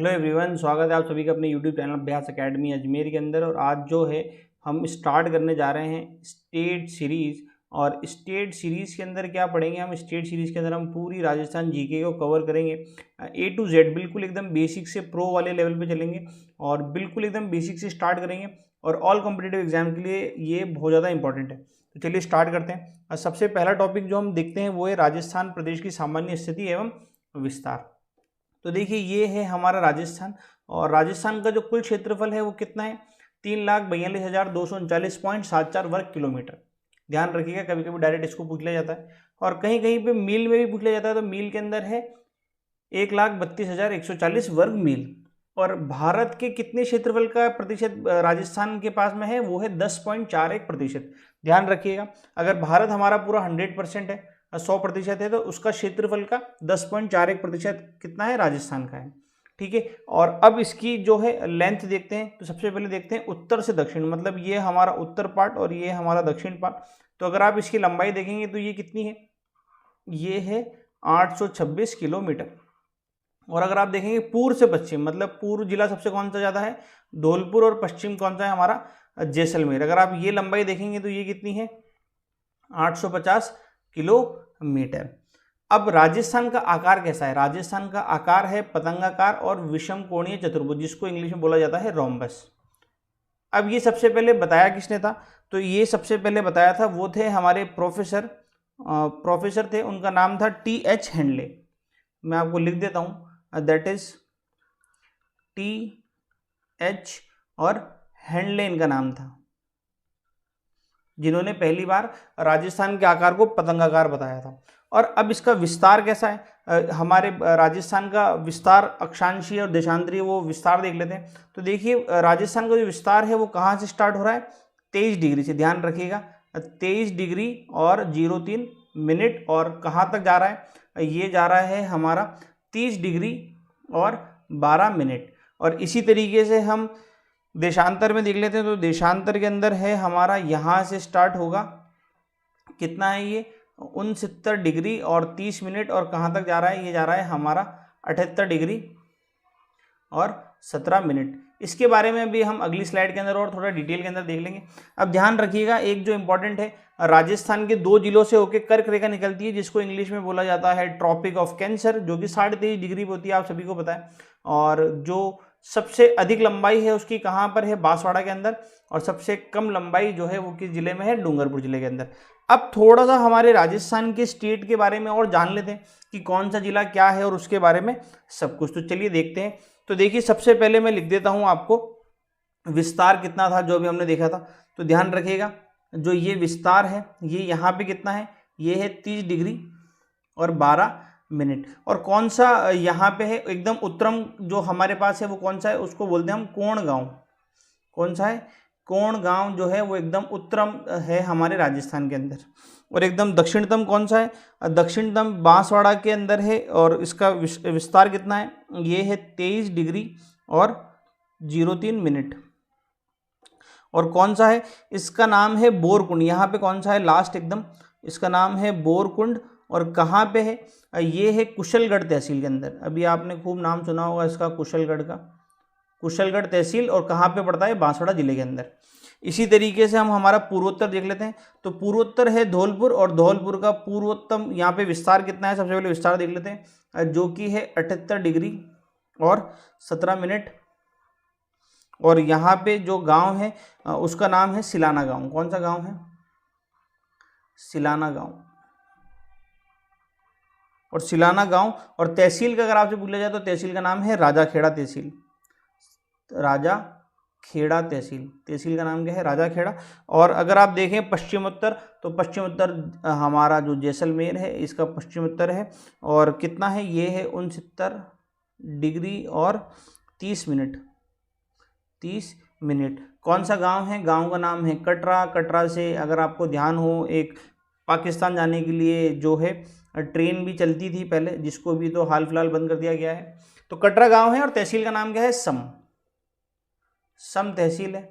Hello everyone, स्वागत है आप सभी का अपने यूट्यूब चैनल अभ्यास एकेडमी अजमेर के अंदर। और आज जो है हम स्टार्ट करने जा रहे हैं स्टेट सीरीज़। और स्टेट सीरीज़ के अंदर क्या पढ़ेंगे हम? स्टेट सीरीज़ के अंदर हम पूरी राजस्थान जीके को कवर करेंगे A to Z, बिल्कुल एकदम बेसिक से प्रो वाले लेवल पे चलेंगे और बिल्कुल एकदम बेसिक से स्टार्ट करेंगे। और ऑल कॉम्पिटिटिव एग्जाम के लिए ये बहुत ज़्यादा इंपॉर्टेंट है। तो चलिए स्टार्ट करते हैं। और सबसे पहला टॉपिक जो हम देखते हैं वो है राजस्थान प्रदेश की सामान्य स्थिति एवं विस्तार। तो देखिए ये है हमारा राजस्थान, और राजस्थान का जो कुल क्षेत्रफल है वो कितना है? 3,42,239.74 वर्ग किलोमीटर। ध्यान रखिएगा, कभी कभी डायरेक्ट इसको पूछ लिया जाता है और कहीं कहीं पे मील में भी पूछ लिया जाता है। तो मील के अंदर है 1,32,140 वर्ग मील। और भारत के कितने क्षेत्रफल का प्रतिशत राजस्थान के पास में है? वो है 10.41%। ध्यान रखिएगा, अगर भारत हमारा पूरा 100% है, 100% है, तो उसका क्षेत्रफल का 10.41% कितना है? राजस्थान का है। ठीक है। और अब इसकी जो है लेंथ देखते हैं। तो सबसे पहले देखते हैं उत्तर से दक्षिण, मतलब ये हमारा उत्तर पार्ट और ये हमारा दक्षिण पार्ट। तो अगर आप इसकी लंबाई देखेंगे तो ये कितनी है? ये है 826 किलोमीटर। और अगर आप देखेंगे पूर्व से पश्चिम, मतलब पूर्व जिला सबसे कौन सा ज़्यादा है? धौलपुर। और पश्चिम कौन सा है हमारा? जैसलमेर। अगर आप ये लंबाई देखेंगे तो ये कितनी है? 850 किलोमीटर। अब राजस्थान का आकार कैसा है? राजस्थान का आकार है पतंगाकार और विषम कोणीय चतुर्भुज, जिसको इंग्लिश में बोला जाता है रोम्बस। अब ये सबसे पहले बताया किसने था? तो ये सबसे पहले बताया था वो थे हमारे प्रोफेसर थे, उनका नाम था T.H. हेनले। मैं आपको लिख देता हूँ, दैट इज T.H. और हेनले इनका नाम था, जिन्होंने पहली बार राजस्थान के आकार को पतंगाकार बताया था। और अब इसका विस्तार कैसा है? हमारे राजस्थान का विस्तार अक्षांशीय और देशांतरीय, वो विस्तार देख लेते हैं। तो देखिए राजस्थान का जो विस्तार है वो कहाँ से स्टार्ट हो रहा है? 23 डिग्री से। ध्यान रखिएगा, 23 डिग्री और 03 मिनट। और कहाँ तक जा रहा है? ये जा रहा है हमारा 30 डिग्री और 12 मिनट। और इसी तरीके से हम देशांतर में देख लेते हैं। तो देशांतर के अंदर है हमारा, यहाँ से स्टार्ट होगा, कितना है ये? 69 डिग्री और 30 मिनट। और कहाँ तक जा रहा है? ये जा रहा है हमारा 78 डिग्री और 17 मिनट। इसके बारे में भी हम अगली स्लाइड के अंदर और थोड़ा डिटेल के अंदर देख लेंगे। अब ध्यान रखिएगा, एक जो इंपॉर्टेंट है, राजस्थान के 2 जिलों से होकर कर्क रेखा निकलती है, जिसको इंग्लिश में बोला जाता है ट्रॉपिक ऑफ कैंसर, जो कि 23.5 डिग्री पे होती है, आप सभी को पता है। और जो सबसे अधिक लंबाई है उसकी कहाँ पर है? बांसवाड़ा के अंदर। और सबसे कम लंबाई जो है वो किस जिले में है? डूंगरपुर जिले के अंदर। अब थोड़ा सा हमारे राजस्थान के स्टेट के बारे में और जान लेते हैं कि कौन सा जिला क्या है और उसके बारे में सब कुछ। तो चलिए देखते हैं। तो देखिए सबसे पहले मैं लिख देता हूं आपको विस्तार कितना था जो भी हमने देखा था। तो ध्यान रखिएगा, जो ये विस्तार है ये यहाँ पे कितना है? ये है 30 डिग्री और 12 मिनट। और कौन सा यहाँ पे है एकदम उत्तरम जो हमारे पास है वो कौन सा है? उसको बोलते हैं हम कोण गांव। कौन सा है? कोण गांव जो है वो एकदम उत्तरम है हमारे राजस्थान के अंदर। और एकदम दक्षिणतम कौन सा है? दक्षिणतम बांसवाड़ा के अंदर है। और इसका विस्तार कितना है? ये है 23 डिग्री और 03 मिनट। और कौन सा है? इसका नाम है बोरकुंड। यहाँ पे कौन सा है लास्ट एकदम? इसका नाम है बोरकुंड। और कहाँ पे है? ये है कुशलगढ़ तहसील के अंदर। अभी आपने खूब नाम सुना होगा इसका, कुशलगढ़ का। कुशलगढ़ तहसील और कहाँ पे पड़ता है? बांसवाड़ा जिले के अंदर। इसी तरीके से हम हमारा पूर्वोत्तर देख लेते हैं। तो पूर्वोत्तर है धौलपुर, और धौलपुर का पूर्वोत्तम यहाँ पे विस्तार कितना है? सबसे पहले विस्तार देख लेते हैं, जो कि है 78 डिग्री और 17 मिनट। और यहाँ पे जो गांव है उसका नाम है सिलाना गांव। कौन सा गांव है? सिलाना गांव। और सिलाना गांव और तहसील का अगर आपसे पूछा जाए तो तहसील का नाम है राजाखेड़ा तहसील। राजा खेड़ा तहसील, तहसील का नाम क्या है? राजा खेड़ा। और अगर आप देखें पश्चिमोत्तर, तो पश्चिमोत्तर हमारा जो जैसलमेर है इसका पश्चिमोत्तर है। और कितना है? ये है 69 डिग्री और 30 मिनट। 30 मिनट। कौन सा गांव है? गांव का नाम है कटरा। कटरा से अगर आपको ध्यान हो, एक पाकिस्तान जाने के लिए जो है ट्रेन भी चलती थी पहले, जिसको भी तो हाल फिलहाल बंद कर दिया गया है। तो कटरा गांव है। और तहसील का नाम क्या है? सम तहसील है।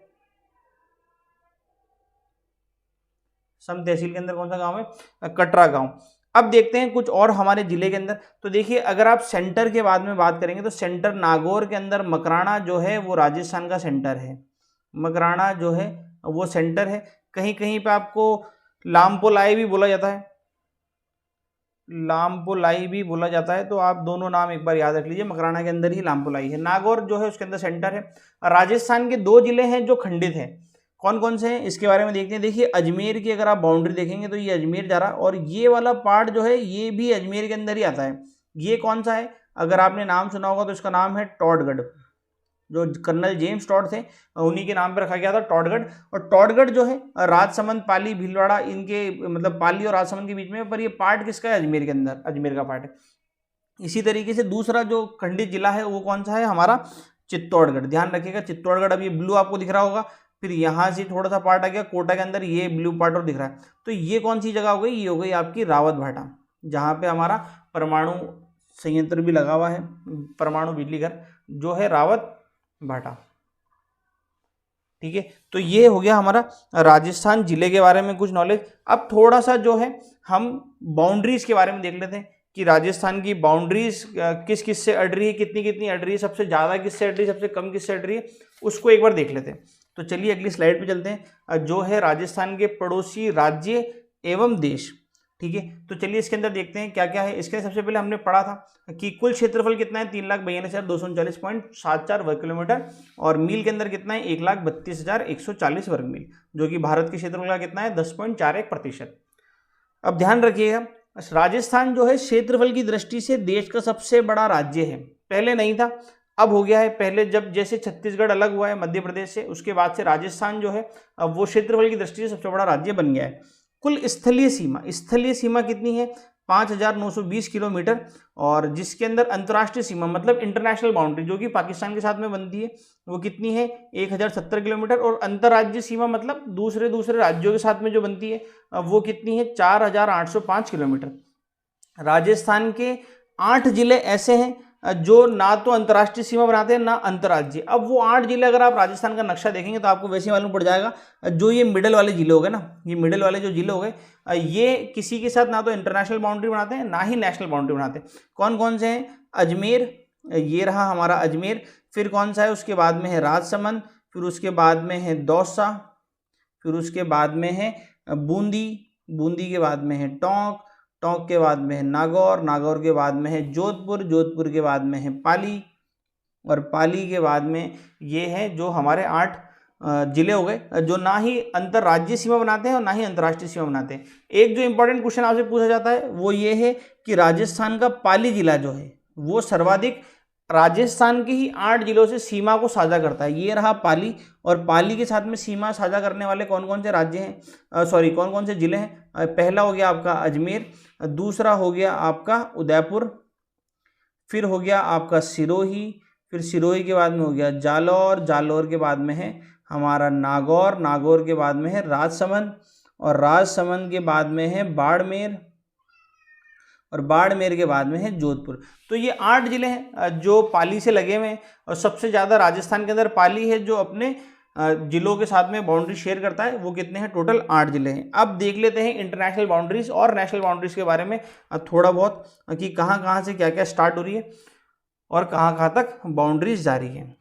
सम तहसील के अंदर कौन सा गांव है? कटरा गांव। अब देखते हैं कुछ और हमारे जिले के अंदर। तो देखिए अगर आप सेंटर के बाद में बात करेंगे तो सेंटर नागौर के अंदर मकराना जो है वो राजस्थान का सेंटर है, मकराना जो है वो सेंटर है। कहीं कहीं पे आपको लामपोलाई भी बोला जाता है, लामपोलाई भी बोला जाता है, तो आप दोनों नाम एक बार याद रख लीजिए, मकराना के अंदर ही लामपोलाई है। नागौर जो है उसके अंदर सेंटर है। राजस्थान के 2 जिले हैं जो खंडित हैं, कौन कौन से हैं इसके बारे में देखते हैं। देखिए अजमेर की अगर आप बाउंड्री देखेंगे तो ये अजमेर जा रहा है, और ये वाला पार्ट जो है ये भी अजमेर के अंदर ही आता है। ये कौन सा है, अगर आपने नाम सुना होगा तो इसका नाम है टॉडगढ़, जो कर्नल जेम्स टॉड थे उन्हीं के नाम पर रखा गया था टॉडगढ़। और टॉडगढ़ जो है राजसमंद, पाली, भीलवाड़ा, इनके मतलब पाली और राजसमंद के बीच में, पर ये पार्ट किसका है, अजमेर के अंदर, अजमेर का पार्ट है। इसी तरीके से दूसरा जो खंडित जिला है वो कौन सा है, हमारा चित्तौड़गढ़। ध्यान रखिएगा चित्तौड़गढ़, अब ये ब्लू आपको दिख रहा होगा, फिर यहाँ से थोड़ा सा पार्ट आ गया कोटा के अंदर, ये ब्लू पार्ट और दिख रहा है। तो ये कौन सी जगह हो गई, ये हो गई आपकी रावत भाटा, जहाँ पे हमारा परमाणु संयंत्र भी लगा हुआ है, परमाणु बिजली घर जो है रावत भाटा। ठीक है, तो ये हो गया हमारा राजस्थान जिले के बारे में कुछ नॉलेज। अब थोड़ा सा जो है हम बाउंड्रीज के बारे में देख लेते हैं कि राजस्थान की बाउंड्रीज किस किस से अड़ रही है, कितनी कितनी अड़ रही है, सबसे ज़्यादा किससे अड़ रही है, सबसे कम किससे अड़ रही है, उसको एक बार देख लेते हैं। तो चलिए अगली स्लाइड पे चलते हैं, जो है राजस्थान के पड़ोसी राज्य एवं देश। ठीक है, तो चलिए इसके अंदर देखते हैं क्या क्या है। इसके सबसे पहले हमने पढ़ा था कि कुल क्षेत्रफल कितना है, 3,42,239.74 वर्ग किलोमीटर, और मील के अंदर कितना है, 1,32,140 वर्ग मील, जो कि भारत के क्षेत्रफल का कितना है, 10.41%। अब ध्यान रखिएगा राजस्थान जो है क्षेत्रफल की दृष्टि से देश का सबसे बड़ा राज्य है। पहले नहीं था, अब हो गया है। पहले जब जैसे छत्तीसगढ़ अलग हुआ है मध्य प्रदेश से, उसके बाद से राजस्थान जो है अब वो क्षेत्रफल की दृष्टि से सबसे बड़ा राज्य बन गया है। कुल स्थलीय सीमा कितनी है, 5,920 किलोमीटर, और जिसके अंदर अंतर्राष्ट्रीय सीमा मतलब इंटरनेशनल बाउंड्री जो कि पाकिस्तान के साथ में बनती है वो कितनी है, 1,070 किलोमीटर, और अंतर्राज्यीय सीमा मतलब दूसरे राज्यों के साथ में जो बनती है वो कितनी है, 4,805 किलोमीटर। राजस्थान के 8 जिले ऐसे हैं जो ना तो अंतर्राष्ट्रीय सीमा बनाते हैं ना अंतर्राज्यीय। अब वो 8 जिले अगर आप राजस्थान का नक्शा देखेंगे तो आपको वैसे मालूम पड़ जाएगा, जो ये मिडल वाले जिले हो गए ना, ये मिडल वाले जो जिले हो गए ये किसी के साथ ना तो इंटरनेशनल बाउंड्री बनाते हैं ना ही नेशनल बाउंड्री बनाते हैं। कौन कौन से हैं, अजमेर, ये रहा हमारा अजमेर, फिर कौन सा है उसके बाद में है राजसमंद, फिर उसके बाद में है दौसा, फिर उसके बाद में है बूंदी, बूंदी के बाद में है टोंक, टोंक के बाद में है नागौर, नागौर के बाद में है जोधपुर, जोधपुर के बाद में है पाली, और पाली के बाद में ये है जो हमारे 8 जिले हो गए जो ना ही अंतर्राज्यीय सीमा बनाते हैं और ना ही अंतर्राष्ट्रीय सीमा बनाते हैं। एक जो इंपॉर्टेंट क्वेश्चन आपसे पूछा जाता है वो ये है कि राजस्थान का पाली जिला जो है वो सर्वाधिक राजस्थान के ही 8 जिलों से सीमा को साझा करता है। ये रहा पाली, और पाली के साथ में सीमा साझा करने वाले कौन कौन से राज्य हैं, कौन कौन से जिले हैं। पहला हो गया आपका अजमेर, दूसरा हो गया आपका उदयपुर, फिर हो गया आपका सिरोही, फिर सिरोही के बाद में हो गया जालौर, जालौर के बाद में है हमारा नागौर, नागौर के बाद में है राजसमंद, और राजसमंद के बाद में है बाड़मेर, और बाड़मेर के बाद में है जोधपुर। तो ये 8 जिले हैं जो पाली से लगे हुए हैं, और सबसे ज़्यादा राजस्थान के अंदर पाली है जो अपने जिलों के साथ में बाउंड्री शेयर करता है। वो कितने हैं, टोटल 8 जिले हैं। अब देख लेते हैं इंटरनेशनल बाउंड्रीज और नेशनल बाउंड्रीज के बारे में थोड़ा बहुत, कि कहाँ कहाँ से क्या क्या स्टार्ट हो रही है और कहाँ कहाँ तक बाउंड्रीज जारी है।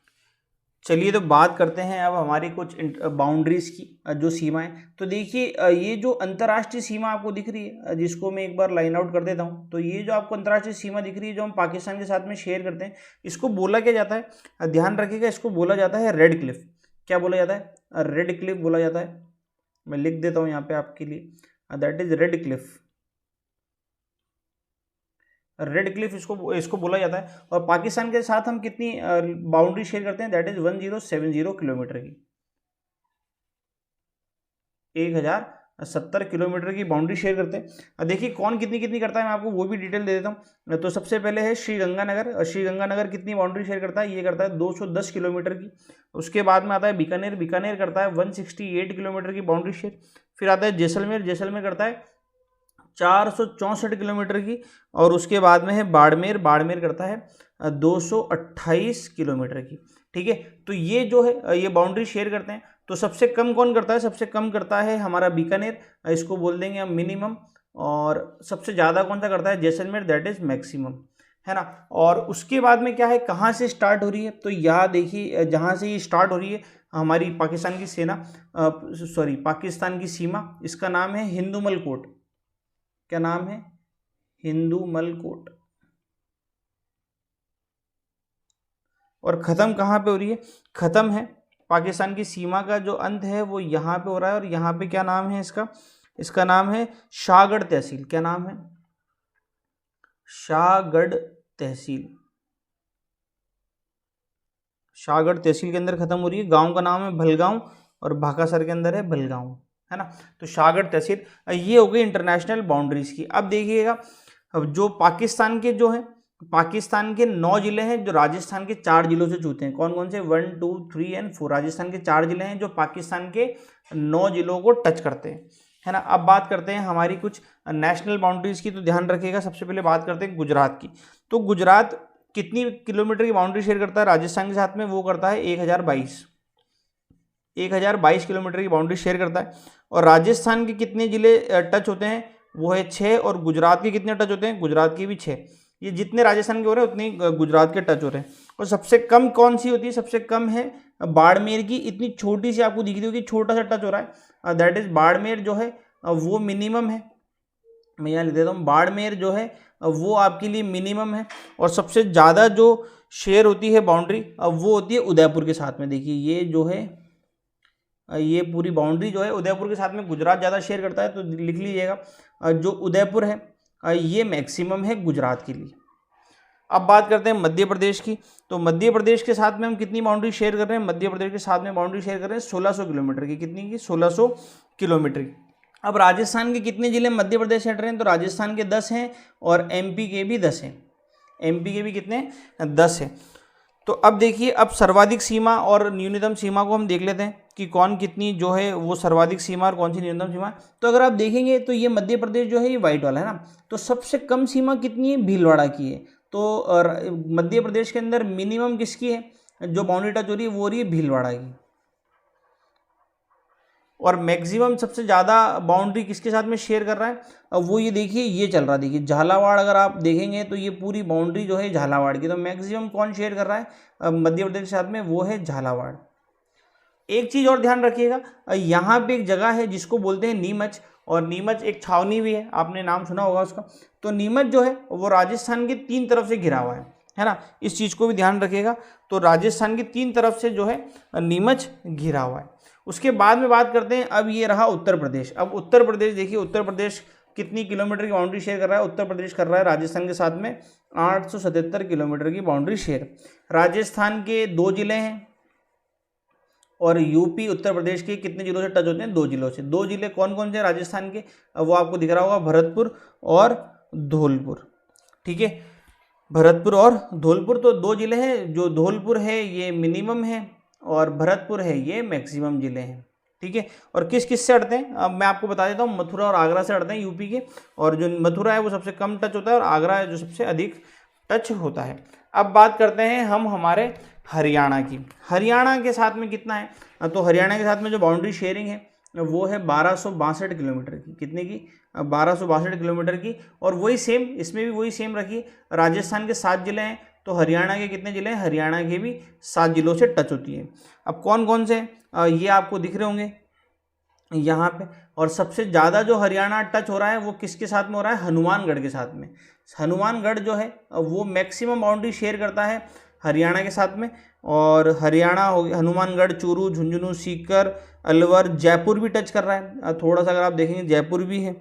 चलिए तो बात करते हैं अब हमारी कुछ बाउंड्रीज की, जो सीमाएं। तो देखिए ये जो अंतर्राष्ट्रीय सीमा आपको दिख रही है, जिसको मैं एक बार लाइन आउट कर देता हूँ, तो ये जो आपको अंतर्राष्ट्रीय सीमा दिख रही है जो हम पाकिस्तान के साथ में शेयर करते हैं, इसको बोला क्या जाता है, ध्यान रखिएगा, इसको बोला जाता है रेड क्लिफ। क्या बोला जाता है, रेड क्लिफ बोला जाता है। मैं लिख देता हूँ यहाँ पे आपके लिए, that is red Cliff, red Cliff इसको बोला जाता है। और पाकिस्तान के साथ हम कितनी बाउंड्री शेयर करते हैं, दैट इज 1070 किलोमीटर की, 1070 किलोमीटर की बाउंड्री शेयर करते हैं। देखिए कौन कितनी कितनी करता है, मैं आपको वो भी डिटेल दे देता हूँ। तो सबसे पहले है श्रीगंगानगर, और श्रीगंगानगर कितनी बाउंड्री शेयर करता है, ये करता है 210 किलोमीटर की। उसके बाद में आता है बीकानेर, बीकानेर करता है 168 किलोमीटर की बाउंड्री शेयर। फिर आता है जैसलमेर, जैसलमेर करता है 464 किलोमीटर की। और उसके बाद में है बाड़मेर, बाड़मेर करता है 228 किलोमीटर की। ठीक है, तो ये जो है ये बाउंड्री शेयर करते हैं। तो सबसे कम कौन करता है, सबसे कम करता है हमारा बीकानेर, इसको बोल देंगे हम मिनिमम। और सबसे ज़्यादा कौन सा करता है, जैसलमेर, दैट इज मैक्सिमम, है ना। और उसके बाद में क्या है, कहाँ से स्टार्ट हो रही है, तो यहाँ देखिए जहाँ से ये स्टार्ट हो रही है हमारी पाकिस्तान की सेना, सॉरी पाकिस्तान की सीमा, इसका नाम है हिंदूमल कोट। क्या नाम है, हिंदूमल कोट। और ख़त्म कहाँ पे हो रही है, ख़त्म है पाकिस्तान की सीमा का जो अंत है वो यहाँ पे हो रहा है। और यहाँ पे क्या नाम है इसका, इसका नाम है शाहगढ़ तहसील। क्या नाम है, शाहगढ़ तहसील। शाहगढ़ तहसील के अंदर खत्म हो रही है। गांव का नाम है भलगांव और भाकासर के अंदर है भलगांव, है ना। तो शाहगढ़ तहसील, ये हो गई इंटरनेशनल बाउंड्रीज की। अब देखिएगा, अब जो पाकिस्तान के जो है, पाकिस्तान के 9 जिले हैं जो राजस्थान के 4 जिलों से छूते हैं। कौन कौन से, 1, 2, 3 और 4, राजस्थान के 4 जिले हैं जो पाकिस्तान के 9 जिलों को टच करते हैं, है ना। अब बात करते हैं हमारी कुछ नेशनल बाउंड्रीज की, तो ध्यान रखिएगा। सबसे पहले बात करते हैं गुजरात की। तो गुजरात कितनी किलोमीटर की बाउंड्री शेयर करता है राजस्थान के साथ में, वो करता है 1022 किलोमीटर की बाउंड्री शेयर करता है। और राजस्थान के कितने जिले टच होते हैं, वो है 6। और गुजरात के कितने टच होते हैं, गुजरात के भी 6। ये जितने राजस्थान के हो रहे हैं उतने गुजरात के टच हो रहे हैं। और सबसे कम कौन सी होती है, सबसे कम है बाड़मेर की। इतनी छोटी सी आपको दिख रही होगी, छोटा सा टच हो रहा है, दैट इज बाड़मेर जो है वो मिनिमम है। मैं यहाँ लिख देता हूँ, बाड़मेर जो है वो आपके लिए मिनिमम है। और सबसे ज़्यादा जो शेयर होती है बाउंड्री वो होती है उदयपुर के साथ में। देखिए ये जो है, ये पूरी बाउंड्री जो है उदयपुर के साथ में गुजरात ज़्यादा शेयर करता है। तो लिख लीजिएगा, जो उदयपुर है ये मैक्सिमम है गुजरात के लिए। अब बात करते हैं मध्य प्रदेश की। तो मध्य प्रदेश के साथ में हम कितनी बाउंड्री शेयर कर रहे हैं, मध्य प्रदेश के साथ में बाउंड्री शेयर कर रहे हैं 1600 किलोमीटर की। कितनी की, 1600 किलोमीटर की। अब राजस्थान के कितने जिले मध्य प्रदेश से हट रहे हैं, तो राजस्थान के 10 हैं और एमपी के भी 10 हैं। एमपी के भी कितने, 10 हैं। तो अब देखिए, अब सर्वाधिक सीमा और न्यूनतम सीमा को हम देख लेते हैं कि कौन कितनी जो है वो सर्वाधिक सीमा और कौन सी न्यूनतम सीमा। तो अगर आप देखेंगे तो ये मध्य प्रदेश जो है ये वाइट वाला है ना। तो सबसे कम सीमा कितनी है, भीलवाड़ा की है। तो मध्य प्रदेश के अंदर मिनिमम किसकी है, जो बाउंड्री टच हो रही है वो हो रही है भीलवाड़ा की। और मैक्सिमम सबसे ज़्यादा बाउंड्री किसके साथ में शेयर कर रहा है, अब वो ये देखिए ये चल रहा है। देखिए झालावाड़, अगर आप देखेंगे तो ये पूरी बाउंड्री जो है झालावाड़ की। तो मैक्सिमम कौन शेयर कर रहा है मध्य प्रदेश के साथ में, वो है झालावाड़। एक चीज़ और ध्यान रखिएगा, यहाँ पे एक जगह है जिसको बोलते हैं नीमच। और नीमच एक छावनी भी है, आपने नाम सुना होगा उसका। तो नीमच जो है वो राजस्थान के 3 तरफ से घिरा हुआ है ना। इस चीज़ को भी ध्यान रखिएगा। तो राजस्थान की 3 तरफ से जो है नीमच घिरा हुआ है। उसके बाद में बात करते हैं, अब ये रहा उत्तर प्रदेश। अब उत्तर प्रदेश देखिए, उत्तर प्रदेश कितनी किलोमीटर की बाउंड्री शेयर कर रहा है, उत्तर प्रदेश कर रहा है राजस्थान के साथ में 877 किलोमीटर की बाउंड्री शेयर। राजस्थान के 2 जिले हैं और यूपी उत्तर प्रदेश के कितने जिलों से टच होते हैं, 2 जिलों से। 2 जिले कौन कौन से राजस्थान के, वो आपको दिख रहा होगा, भरतपुर और धौलपुर। ठीक है, भरतपुर और धौलपुर। तो 2 जिले हैं, जो धौलपुर है ये मिनिमम है और भरतपुर है ये मैक्सिमम जिले हैं। ठीक है, और किस किस से अड़ते हैं, अब मैं आपको बता देता हूँ। मथुरा और आगरा से अड़ते हैं यूपी के। और जो मथुरा है वो सबसे कम टच होता है और आगरा है जो सबसे अधिक टच होता है। अब बात करते हैं हम हमारे हरियाणा की। हरियाणा के साथ में कितना है, तो हरियाणा के साथ में जो बाउंड्री शेयरिंग है वो है 1262 किलोमीटर की। कितने की, 1262 किलोमीटर की। और वही सेम, इसमें भी वही सेम रखिए। राजस्थान के 7 जिले हैं, तो हरियाणा के कितने जिले हैं, हरियाणा के भी 7 जिलों से टच होती है। अब कौन कौन से, ये आपको दिख रहे होंगे यहाँ पे। और सबसे ज़्यादा जो हरियाणा टच हो रहा है वो किसके साथ में हो रहा है, हनुमानगढ़ के साथ में। हनुमानगढ़ जो है वो मैक्सिमम बाउंड्री शेयर करता है हरियाणा के साथ में। और हरियाणा हो गया, हनुमानगढ़, चूरू, झुंझुनू, सीकर, अलवर, जयपुर भी टच कर रहा है थोड़ा सा। अगर आप देखेंगे जयपुर भी है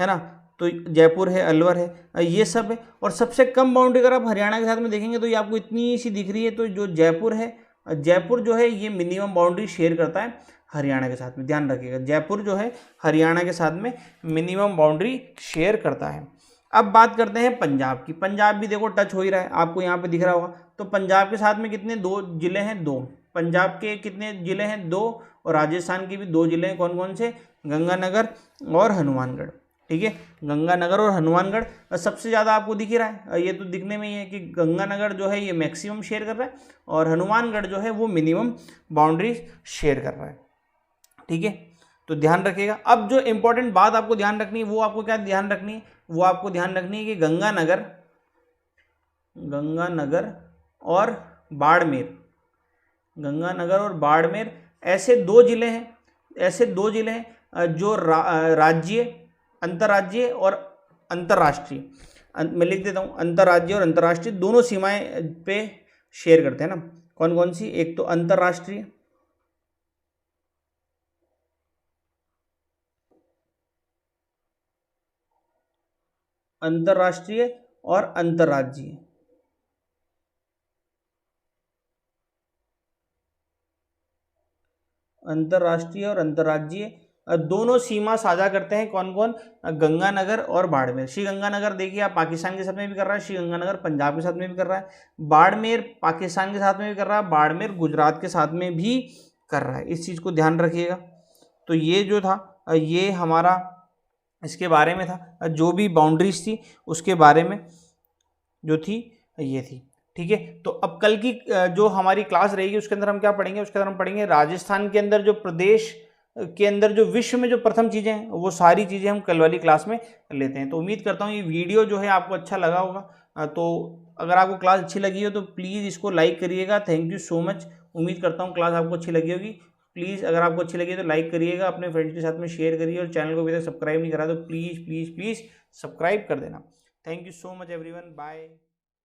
ना। तो जयपुर है, अलवर है, ये सब है। और सबसे कम बाउंड्री अगर आप हरियाणा के साथ में देखेंगे तो ये आपको इतनी सी दिख रही है। तो जो जयपुर है, जयपुर जो है ये मिनिमम बाउंड्री शेयर करता है हरियाणा के साथ में। ध्यान रखिएगा, जयपुर जो है हरियाणा के साथ में मिनिमम बाउंड्री शेयर करता है। अब बात करते हैं पंजाब की। पंजाब भी देखो टच हो ही रहा है, आपको यहाँ पे दिख रहा होगा। तो पंजाब के साथ में कितने, 2 जिले हैं, 2। पंजाब के कितने जिले हैं, 2। और राजस्थान के भी 2 जिले हैं, कौन कौन से, गंगानगर और हनुमानगढ़। ठीक है, गंगानगर और हनुमानगढ़ सबसे ज़्यादा आपको दिख ही रहा है। ये तो दिखने में ही है कि गंगानगर जो है ये मैक्सिमम शेयर कर रहा है और हनुमानगढ़ जो है वो मिनिमम बाउंड्री शेयर कर रहा है। ठीक है, तो ध्यान रखिएगा। अब जो इंपॉर्टेंट बात आपको ध्यान रखनी है, वो आपको क्या ध्यान रखनी है, वो आपको ध्यान रखनी है कि गंगानगर और बाड़मेर, गंगानगर और बाड़मेर ऐसे दो जिले हैं जो राज्य, अंतर्राज्यीय और अंतर्राष्ट्रीय, मैं लिख देता हूँ, अंतर्राज्यीय और अंतर्राष्ट्रीय दोनों सीमाएं पे शेयर करते हैं ना। कौन कौन सी? एक तो अंतर्राष्ट्रीय, और अंतर्राज्यीय। अंतर्राष्ट्रीय और अंतर्राज्यीय दोनों सीमा साझा करते हैं। कौन कौन? गंगानगर और बाड़मेर। श्री गंगानगर देखिए आप पाकिस्तान के साथ में भी कर रहा है, श्री गंगानगर पंजाब के साथ में भी कर रहा है, बाड़मेर पाकिस्तान के साथ में भी कर रहा है, बाड़मेर गुजरात के साथ में भी कर रहा है। इस चीज़ को ध्यान रखिएगा। तो ये जो था ये हमारा इसके बारे में था, जो भी बाउंड्रीज थी उसके बारे में जो थी ये थी। ठीक है, तो अब कल की जो हमारी क्लास रहेगी उसके अंदर हम क्या पढ़ेंगे? उसके अंदर हम पढ़ेंगे राजस्थान के अंदर जो प्रदेश के अंदर जो विश्व में जो प्रथम चीज़ें हैं वो सारी चीज़ें हम कल वाली क्लास में लेते हैं। तो उम्मीद करता हूँ ये वीडियो जो है आपको अच्छा लगा होगा। तो अगर आपको क्लास अच्छी लगी हो तो प्लीज़ इसको लाइक करिएगा। Thank you so much. उम्मीद करता हूँ क्लास आपको अच्छी लगी होगी। प्लीज़ अगर आपको अच्छी लगी तो लाइक करिएगा, अपने फ्रेंड्स के साथ में शेयर करिए, और चैनल को अभी तक सब्सक्राइब नहीं करा तो प्लीज़ प्लीज़ प्लीज़ सब्सक्राइब कर देना। Thank you so much everyone, bye.